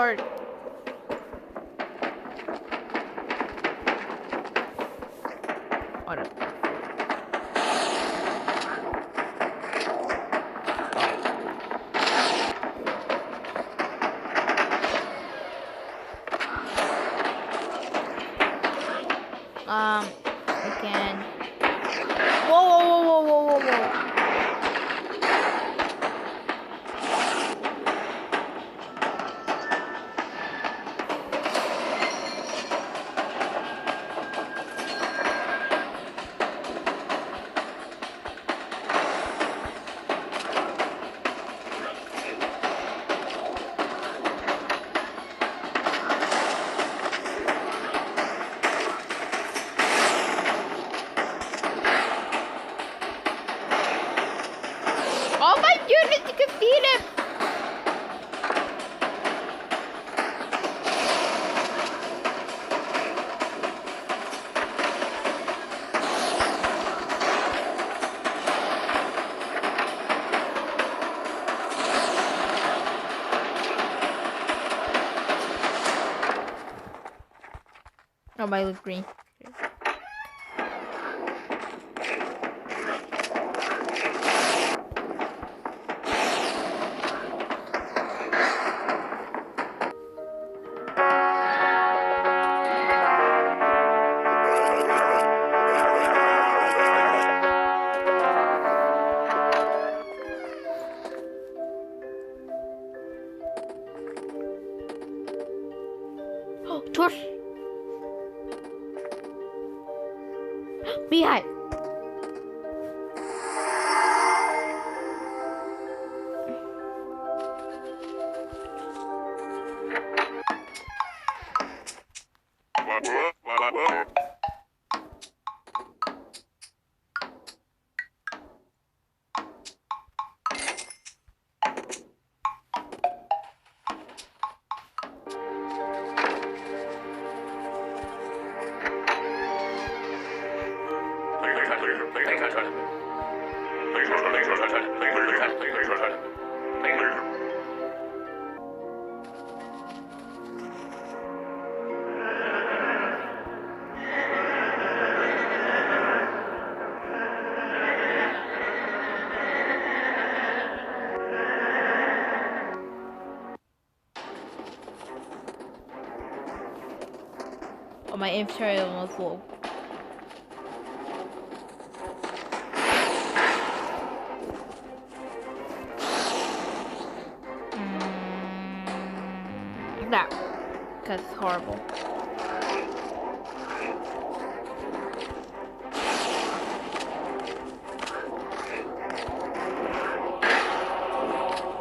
Lord. What up? I can. Whoa, whoa, whoa, whoa, whoa, whoa. Oh my goodness, you can beat him! Oh, my look green. Oh, torch! Beehive! Oh, my inventory is almost full. That, because it's horrible.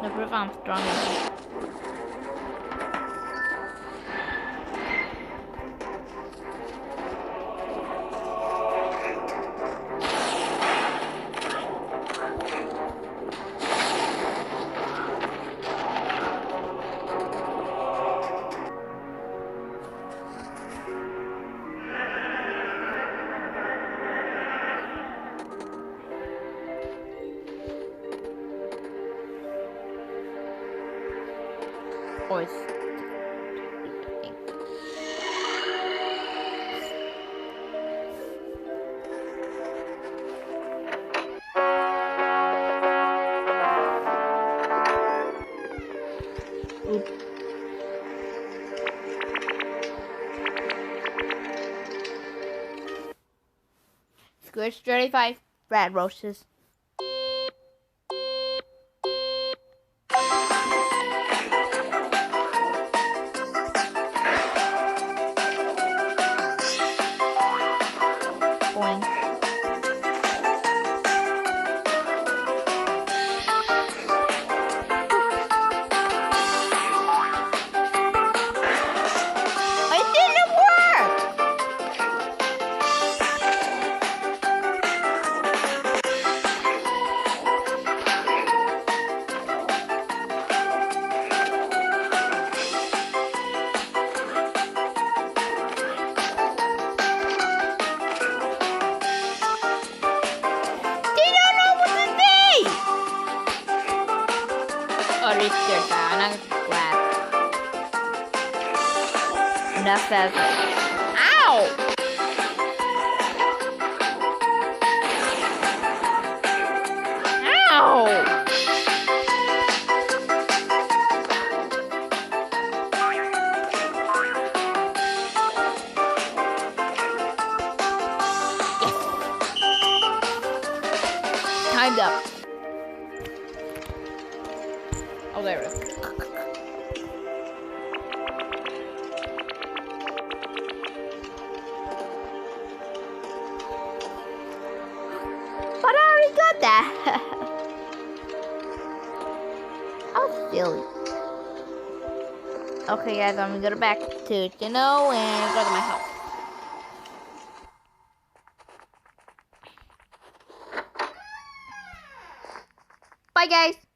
The proof I'm strong enough. Voice. Oop. Squish 35 red roses. Boing. It didn't work! They don't know what to say! Oh, they're scared now. I'm not glad. that fast. Ow! Ow! Timed up. Oh, there it is. But I already got that. How silly. Okay, guys, I'm gonna go back to Gino and go to my house. Bye, guys.